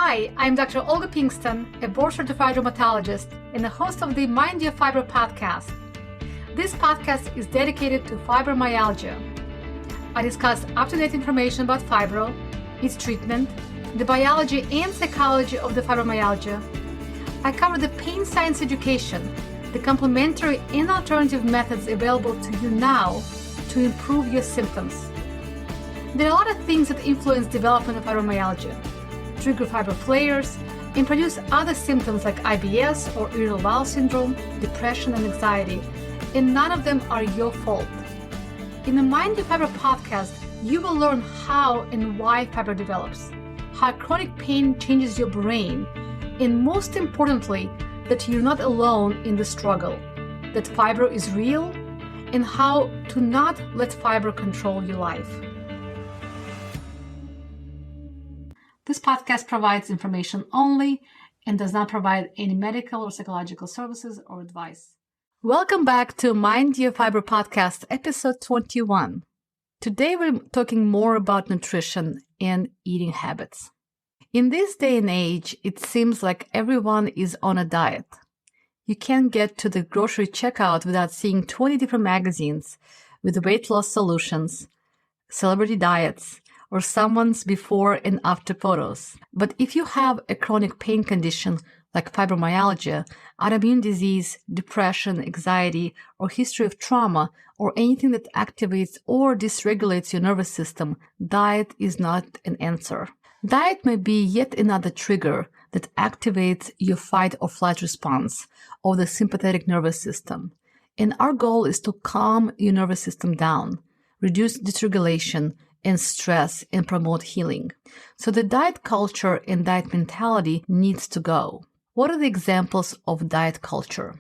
Hi, I'm Dr. Olga Pinkston, a board-certified rheumatologist and the host of the Mind Your Fibro podcast. This podcast is dedicated to fibromyalgia. I discuss up-to-date information about fibro, its treatment, the biology and psychology of the fibromyalgia. I cover the pain science education, the complementary and alternative methods available to you now to improve your symptoms. There are a lot of things that influence development of fibromyalgia, trigger fibro flares, and produce other symptoms like IBS or irritable bowel syndrome, depression, and anxiety, and none of them are your fault. In the Mind Your Fibro podcast, you will learn how and why fibro develops, how chronic pain changes your brain, and most importantly, that you're not alone in the struggle, that fibro is real, and how to not let fibro control your life. This podcast provides information only and does not provide any medical or psychological services or advice. Welcome back to Mind Your Fibro podcast, episode 21. Today we're talking more about nutrition and eating habits. In this day and age, it seems like everyone is on a diet. You can't get to the grocery checkout without seeing 20 different magazines with weight loss solutions, celebrity diets, or someone's before and after photos. But if you have a chronic pain condition like fibromyalgia, autoimmune disease, depression, anxiety, or history of trauma, or anything that activates or dysregulates your nervous system, diet is not an answer. Diet may be yet another trigger that activates your fight or flight response of the sympathetic nervous system. And our goal is to calm your nervous system down, reduce dysregulation and stress, and promote healing. So the diet culture and diet mentality needs to go. What are the examples of diet culture?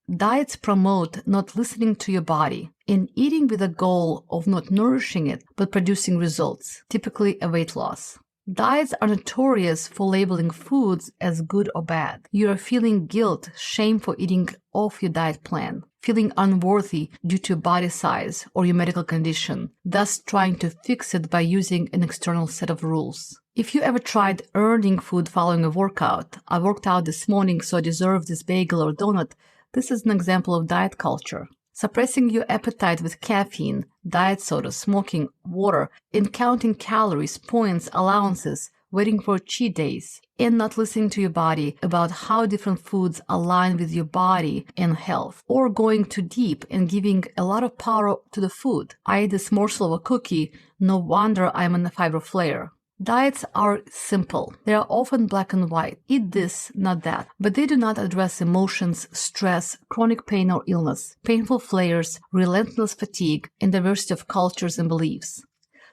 Diets promote not listening to your body and eating with a goal of not nourishing it, but producing results, typically a weight loss. Diets are notorious for labeling foods as good or bad. You are feeling guilt, shame for eating off your diet plan, feeling unworthy due to body size or your medical condition, thus trying to fix it by using an external set of rules. If you ever tried earning food following a workout, I worked out this morning so I deserve this bagel or donut, this is an example of diet culture. Suppressing your appetite with caffeine, diet soda, smoking, water, and counting calories, points, allowances, waiting for cheat days, and not listening to your body about how different foods align with your body and health, or going too deep and giving a lot of power to the food. I ate this morsel of a cookie, no wonder I'm in a fibro flare. Diets are simple. They are often black and white. Eat this, not that. But they do not address emotions, stress, chronic pain or illness, painful flares, relentless fatigue, and diversity of cultures and beliefs.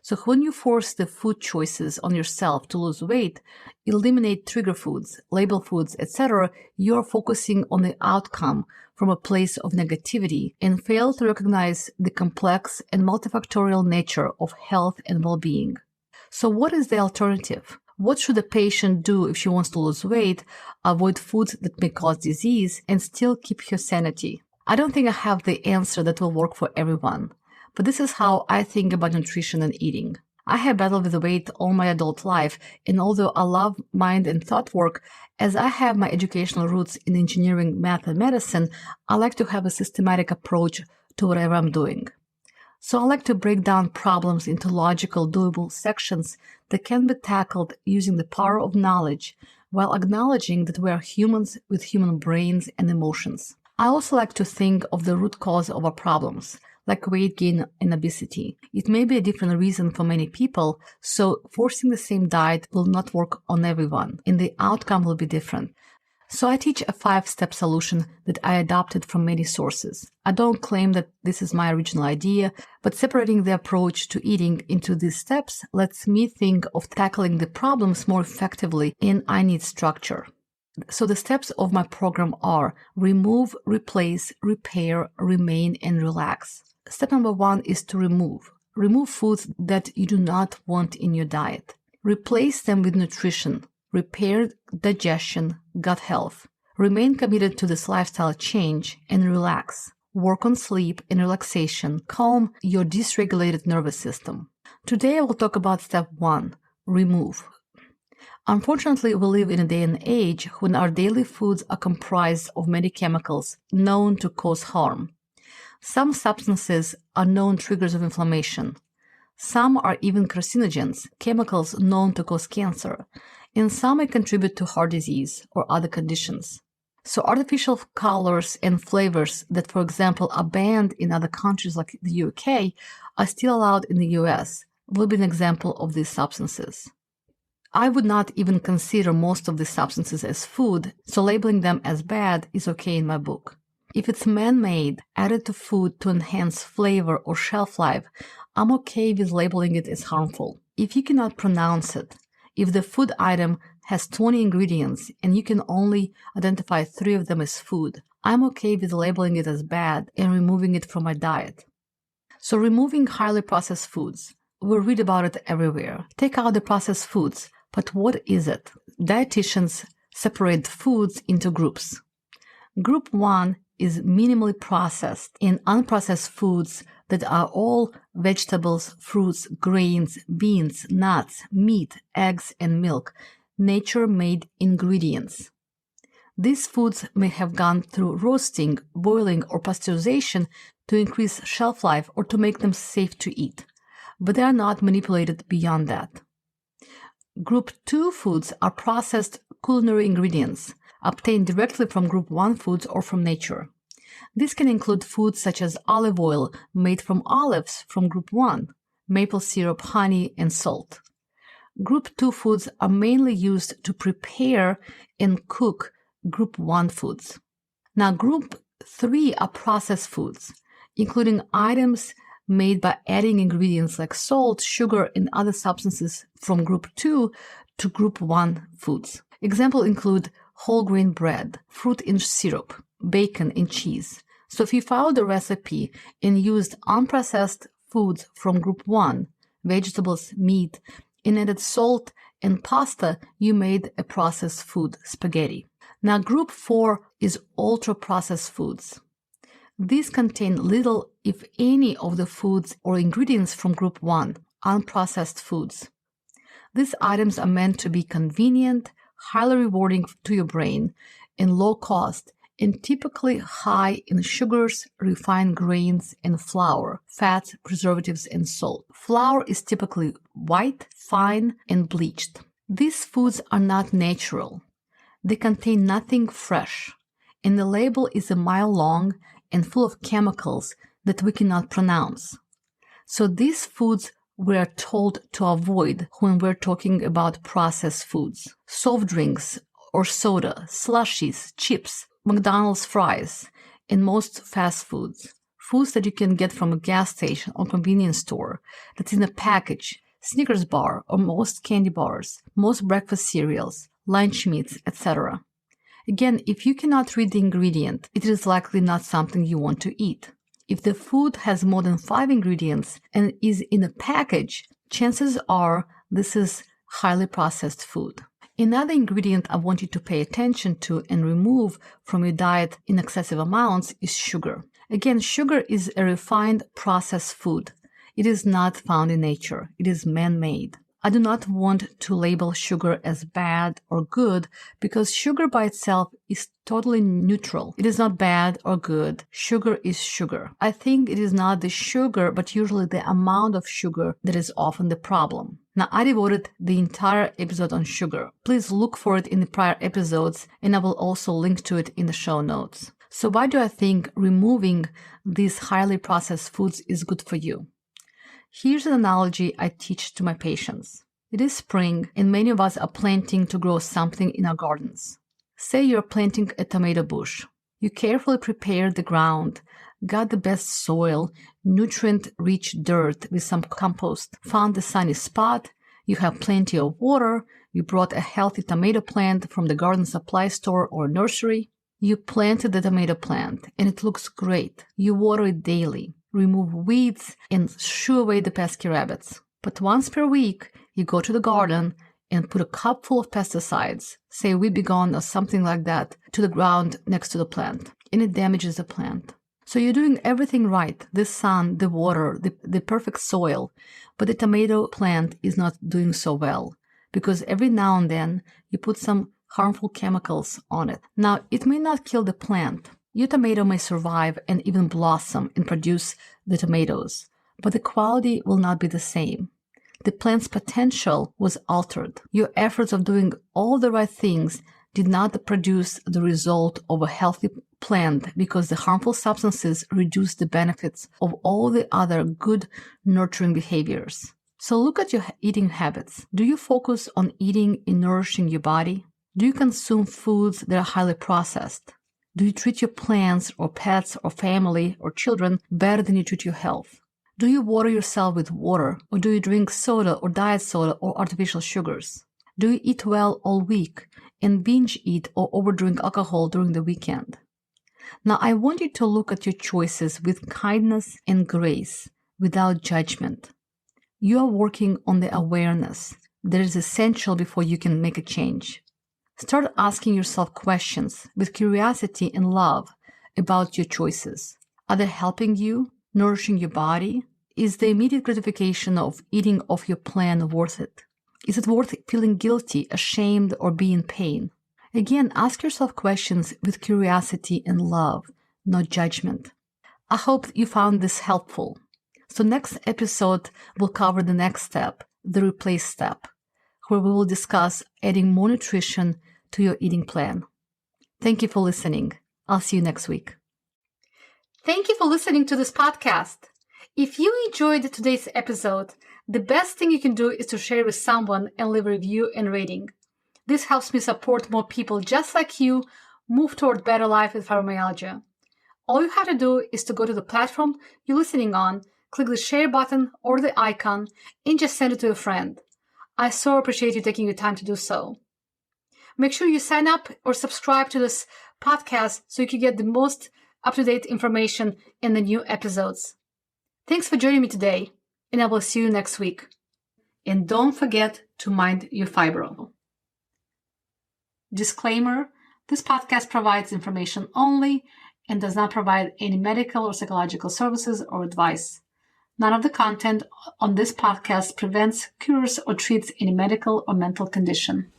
So when you force the food choices on yourself to lose weight, eliminate trigger foods, label foods, etc., you are focusing on the outcome from a place of negativity and fail to recognize the complex and multifactorial nature of health and well-being. So what is the alternative? What should a patient do if she wants to lose weight, avoid foods that may cause disease, and still keep her sanity? I don't think I have the answer that will work for everyone, but this is how I think about nutrition and eating. I have battled with weight all my adult life, and although I love mind and thought work, as I have my educational roots in engineering, math, and medicine, I like to have a systematic approach to whatever I'm doing. So I like to break down problems into logical, doable sections that can be tackled using the power of knowledge while acknowledging that we are humans with human brains and emotions. I also like to think of the root cause of our problems, like weight gain and obesity. It may be a different reason for many people, so forcing the same diet will not work on everyone, and the outcome will be different. So I teach a 5-step solution that I adopted from many sources. I don't claim that this is my original idea, but separating the approach to eating into these steps lets me think of tackling the problems more effectively, and I need structure. So the steps of my program are remove, replace, repair, remain, and relax. Step number 1 is to remove. Remove foods that you do not want in your diet. Replace them with nutrition, repaired digestion, gut health. Remain committed to this lifestyle change and relax. Work on sleep and relaxation. Calm your dysregulated nervous system. Today I will talk about step 1, remove. Unfortunately, we live in a day and age when our daily foods are comprised of many chemicals known to cause harm. Some substances are known triggers of inflammation. Some are even carcinogens, chemicals known to cause cancer, and some may contribute to heart disease or other conditions. So artificial colors and flavors that, for example, are banned in other countries like the UK are still allowed in the US will be an example of these substances. I would not even consider most of these substances as food, so labeling them as bad is okay in my book. If it's man-made, added to food to enhance flavor or shelf life, I'm okay with labeling it as harmful. If you cannot pronounce it, if the food item has 20 ingredients and you can only identify 3 of them as food, I'm okay with labeling it as bad and removing it from my diet. So removing highly processed foods. We read about it everywhere. Take out the processed foods. But what is it? Dietitians separate foods into groups. Group 1 is minimally processed and unprocessed foods that are all vegetables, fruits, grains, beans, nuts, meat, eggs, and milk, nature-made ingredients. These foods may have gone through roasting, boiling, or pasteurization to increase shelf life or to make them safe to eat, but they are not manipulated beyond that. Group 2 foods are processed culinary ingredients obtained directly from Group 1 foods or from nature. This can include foods such as olive oil made from olives from Group 1, maple syrup, honey, and salt. Group 2 foods are mainly used to prepare and cook Group 1 foods. Now, Group 3 are processed foods, including items made by adding ingredients like salt, sugar, and other substances from Group 2 to Group 1 foods. Examples include whole grain bread, fruit and syrup, bacon, and cheese. So if you followed the recipe and used unprocessed foods from Group 1, vegetables, meat, and added salt and pasta, you made a processed food, spaghetti. Now, Group 4 is ultra-processed foods. These contain little, if any, of the foods or ingredients from Group 1, unprocessed foods. These items are meant to be convenient, highly rewarding to your brain, and low cost, and typically high in sugars, refined grains, and flour, fats, preservatives, and salt. Flour is typically white, fine, and bleached. These foods are not natural. They contain nothing fresh, and the label is a mile long and full of chemicals that we cannot pronounce. So these foods we are told to avoid when we're talking about processed foods. Soft drinks or soda, slushies, chips, McDonald's fries, and most fast foods. Foods that you can get from a gas station or convenience store that's in a package, Snickers bar or most candy bars, most breakfast cereals, lunch meats, etc. Again, if you cannot read the ingredient, it is likely not something you want to eat. If the food has more than 5 ingredients and is in a package, chances are this is highly processed food. Another ingredient I want you to pay attention to and remove from your diet in excessive amounts is sugar. Again, sugar is a refined processed food. It is not found in nature. It is man-made. I do not want to label sugar as bad or good because sugar by itself is totally neutral. It is not bad or good. Sugar is sugar. I think it is not the sugar, but usually the amount of sugar that is often the problem. Now, I devoted the entire episode on sugar. Please look for it in the prior episodes, and I will also link to it in the show notes. So why do I think removing these highly processed foods is good for you? Here's an analogy I teach to my patients. It is spring, and many of us are planting to grow something in our gardens. Say you're planting a tomato bush. You carefully prepared the ground, got the best soil, nutrient-rich dirt with some compost, found the sunny spot, you have plenty of water, you brought a healthy tomato plant from the garden supply store or nursery. You planted the tomato plant, and it looks great. You water it daily. Remove weeds, and shoo away the pesky rabbits. But once per week, you go to the garden and put a cup full of pesticides, say Weed Be Gone or something like that, to the ground next to the plant, and it damages the plant. So you're doing everything right, the sun, the water, the perfect soil, but the tomato plant is not doing so well because every now and then you put some harmful chemicals on it. Now, it may not kill the plant. Your tomato may survive and even blossom and produce the tomatoes, but the quality will not be the same. The plant's potential was altered. Your efforts of doing all the right things did not produce the result of a healthy plant because the harmful substances reduced the benefits of all the other good nurturing behaviors. So look at your eating habits. Do you focus on eating and nourishing your body? Do you consume foods that are highly processed? Do you treat your plants or pets or family or children better than you treat your health? Do you water yourself with water, or do you drink soda or diet soda or artificial sugars? Do you eat well all week and binge eat or overdrink alcohol during the weekend? Now, I want you to look at your choices with kindness and grace, without judgment. You are working on the awareness that is essential before you can make a change. Start asking yourself questions with curiosity and love about your choices. Are they helping you, nourishing your body? Is the immediate gratification of eating off your plan worth it? Is it worth feeling guilty, ashamed, or being in pain? Again, ask yourself questions with curiosity and love, not judgment. I hope you found this helpful. So next episode will cover the next step, the replace step, where we will discuss adding more nutrition to your eating plan. Thank you for listening. I'll see you next week. Thank you for listening to this podcast. If you enjoyed today's episode, the best thing you can do is to share with someone and leave a review and rating. This helps me support more people just like you move toward better life with fibromyalgia. All you have to do is to go to the platform you're listening on, click the share button or the icon, and just send it to a friend. I so appreciate you taking your time to do so. Make sure you sign up or subscribe to this podcast so you can get the most up-to-date information in the new episodes. Thanks for joining me today, and I will see you next week. And don't forget to mind your fibro. Disclaimer, this podcast provides information only and does not provide any medical or psychological services or advice. None of the content on this podcast prevents, cures, or treats any medical or mental condition.